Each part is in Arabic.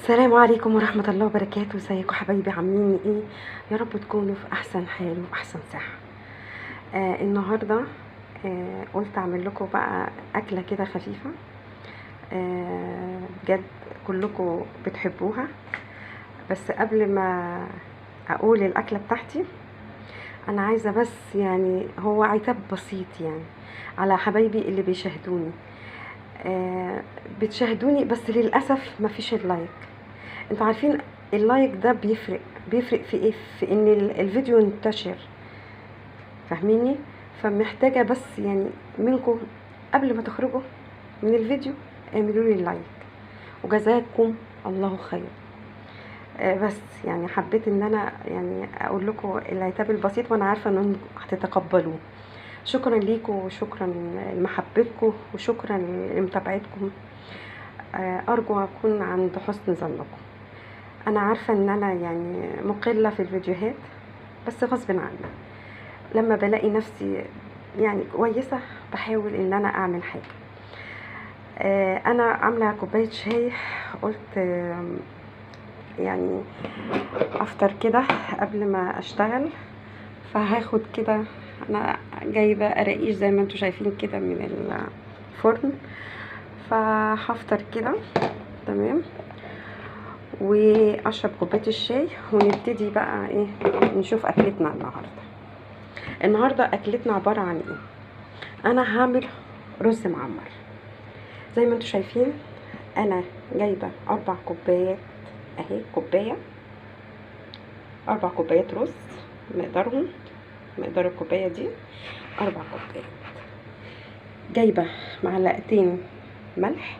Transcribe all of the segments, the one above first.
السلام عليكم ورحمة الله وبركاته. ازيكم حبايبي؟ عاملين ايه؟ يا رب تكونوا في احسن حال واحسن صحة. النهاردة قلت اعمل لكم بقى اكلة كده خفيفة. بجد كلكم بتحبوها. بس قبل ما اقول الاكلة بتاعتي انا عايزة بس يعني هو عتاب بسيط يعني على حبايبي اللي بيشاهدوني. بتشاهدوني بس للأسف مفيش اللايك. انتوا عارفين اللايك ده بيفرق في ايه؟ في ان الفيديو ينتشر، فاهميني؟ فمحتاجة بس يعني منكم قبل ما تخرجوا من الفيديو اعملوا لي اللايك وجزاكم الله خير. بس يعني حبيت ان انا يعني اقول لكم العتاب البسيط، وانا عارفة ان هتتقبلوه. شكرا ليكم وشكرا لمحبتكم وشكرا لمتابعتكم. ارجو اكون عند حسن ظنكم. انا عارفه ان انا يعني مقله في الفيديوهات، بس غصب عني لما بلاقي نفسي يعني كويسه بحاول ان انا اعمل حاجه. انا عامله كوبايه شاي، قلت يعني افطر كده قبل ما اشتغل. فهاخد كده، انا جايبه قراقيش زي ما انتم شايفين كده من الفرن، فهفطر كده تمام واشرب كوبايه الشاي ونبتدي بقى ايه نشوف اكلتنا النهارده اكلتنا عباره عن ايه. انا هعمل رز معمر زي ما انتم شايفين. انا جايبه 4 كوبايات اهي، كوبايه 4 كوبايات رز، مقدار الكوبايه دي 4 كوبايات. جايبه معلقتين ملح،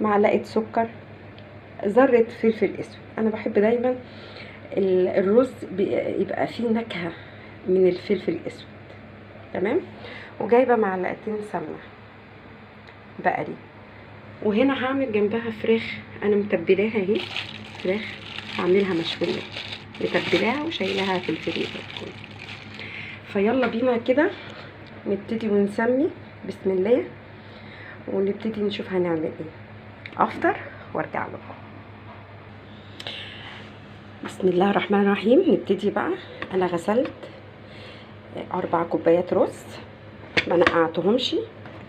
معلقه سكر، ذره فلفل اسود. انا بحب دايما الرز يبقى فيه نكهه من الفلفل الاسود تمام. وجايبه معلقتين سمنه بقري، وهنا هعمل جنبها فراخ انا متبلاها اهي، فراخ هعملها مشويه متبلاها وشايلها في الفريزر. فيلا بينا كده نبتدي ونسمي بسم الله ونبتدي نشوف هنعمل ايه. افطر وارجع لكم. بسم الله الرحمن الرحيم. نبتدي بقى. انا غسلت 4 كوبايات رز، ما نقعتهمش،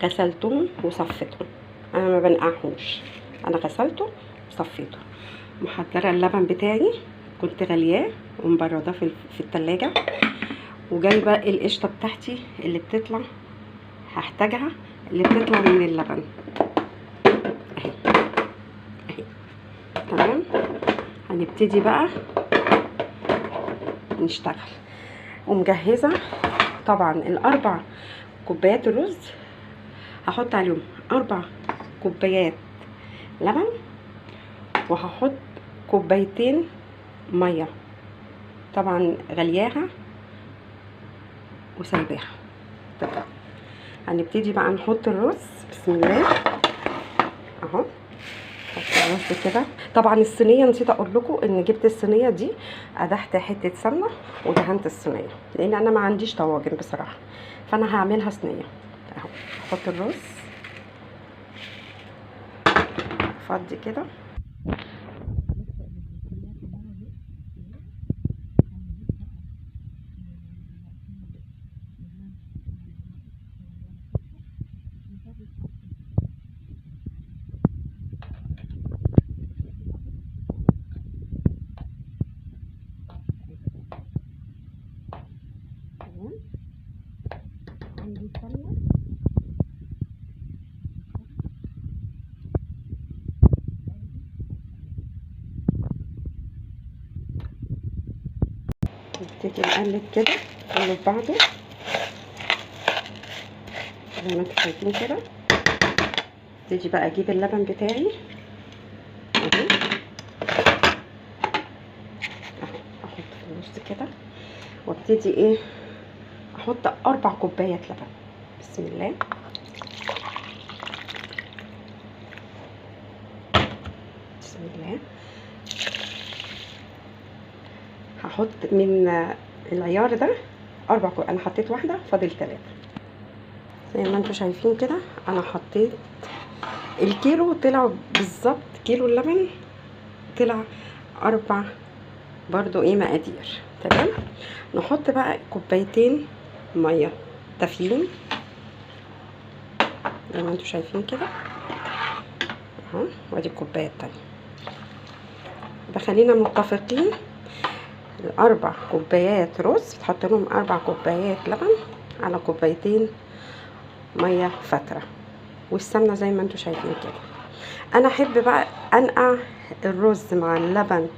غسلتهم وصفيتهم. انا ما بنقعهمش، انا غسلته وصفيته. محضره اللبن بتاعي كنت غلياه ومبرداه في التلاجة، وجايبه القشطه بتاعتي اللي بتطلع، هحتاجها اللي بتطلع من اللبن اهي اهي تمام. هنبتدي بقى نشتغل. ومجهزه طبعا ال4 كوبايات الرز، هحط عليهم 4 كوبايات لبن، وهحط 2 كوبايات ميه طبعا غلياها وسايباها. طبعا هنبتدي بقى نحط الرز. بسم الله اهو، نحط الرز كده. طبعا الصينيه نسيت اقول لكم ان جبت الصينيه دي قدحت حته سمنه ودهنت الصينيه، لان انا ما عنديش طواجن بصراحه، فانا هعملها صينيه اهو. احط الرز افضي كده. عندي سمنه نبتدي نقلب كده كله في بعضه زي ما انتم شايفين كده. ابتدي بقى اجيب اللبن بتاعي اهو، احط في النص كده وابتدي ايه احط 4 كوبايات لبن. بسم الله. بسم الله. هحط من العيار ده 4 انا حطيت واحده فاضل 3 زي ما انتم شايفين كده. انا حطيت الكيلو طلع بالظبط كيلو اللبن طلع 4 برضو ايه مقادير. تمام. نحط بقى كوبايتين ميه دافيين زي ما انتوا شايفين كده اهو، وادي الكوبايه التانية. خلينا متفقين 4 كوبايات رز تحط لهم 4 كوبايات لبن على كوبايتين ميه فتره، والسمنه زي ما انتوا شايفين كده. انا احب بقى انقع الرز مع اللبن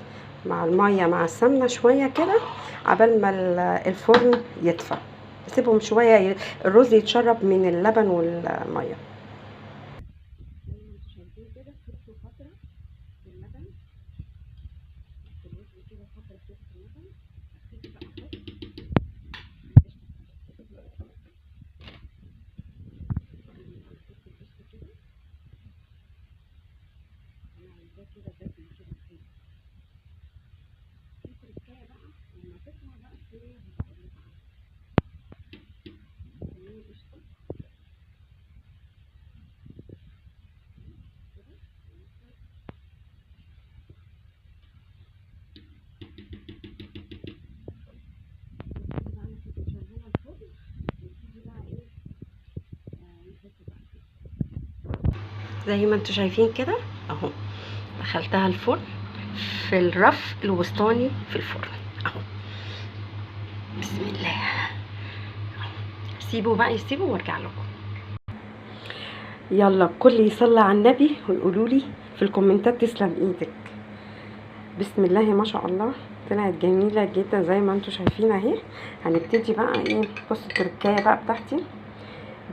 مع الميه مع السمنه شويه كده عبال ما الفرن يدفى، اسيبهم شويه الرز يتشرب من اللبن والميه. زي ما انتوا شايفين كده اهو، دخلتها الفرن في الرف الوسطاني في الفرن اهو. بسم الله، سيبوا بقى يسيبوا وارجع لكم. يلا الكل يصلي على النبي ويقولوا لي في الكومنتات تسلم ايدك. بسم الله ما شاء الله، طلعت جميله جدا زي ما انتوا شايفين اهي. هنبتدي بقى ايه، بصوا التركايه بقى بتاعتي،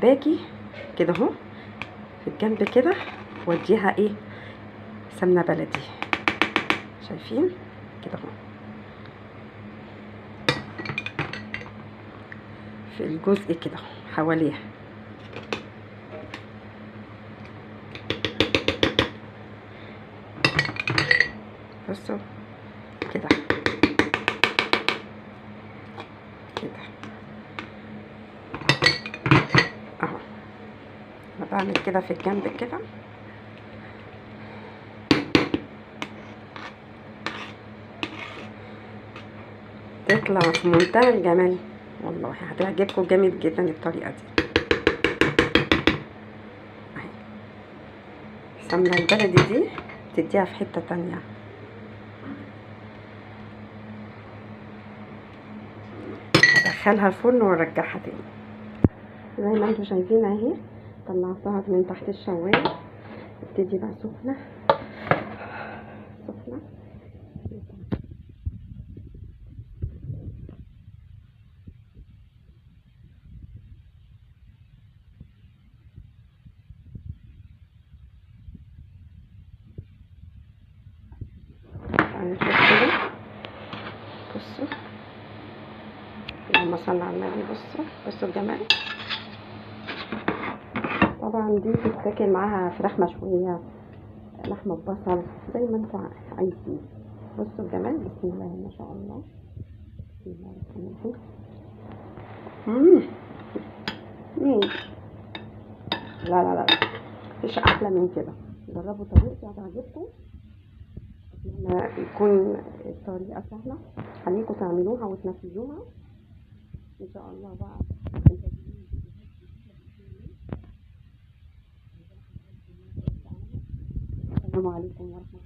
باجي كده اهو في الجنب كده واديها ايه سمنه بلدي، شايفين كده اهو في الجزء كده حواليها. بصوا كده كده اهو، انا بعمل كده في الجنب كده. تطلع في منتهى الجمال والله، هتعجبكم جامد جدا الطريقه دي اهي. السمنه البلدي دي تديها في حته تانية. هدخلها الفرن وارجعها تاني زي ما انتوا شايفين اهي. طلعتها من تحت الشوايه، ابتدي بقى سخنه سخنه. هنشوف كده، بصوا اللهم صل على النبي. بصوا الجمال. طبعا دي بتتاكل معاها فراخ مشويه، لحمه ببصل، زي ما انتوا عايزين. بصوا الجمال، بسم الله ما شاء الله. بسم الله الرحمن الرحيم. لا لا لا، مفيش احلى من كده. جربوا طريقتي هتعجبكم. اتمنى يكون الطريقه سهله، خليكم تعملوها وتنفذوها ان شاء الله بقى. السلام عليكم ورحمه الله.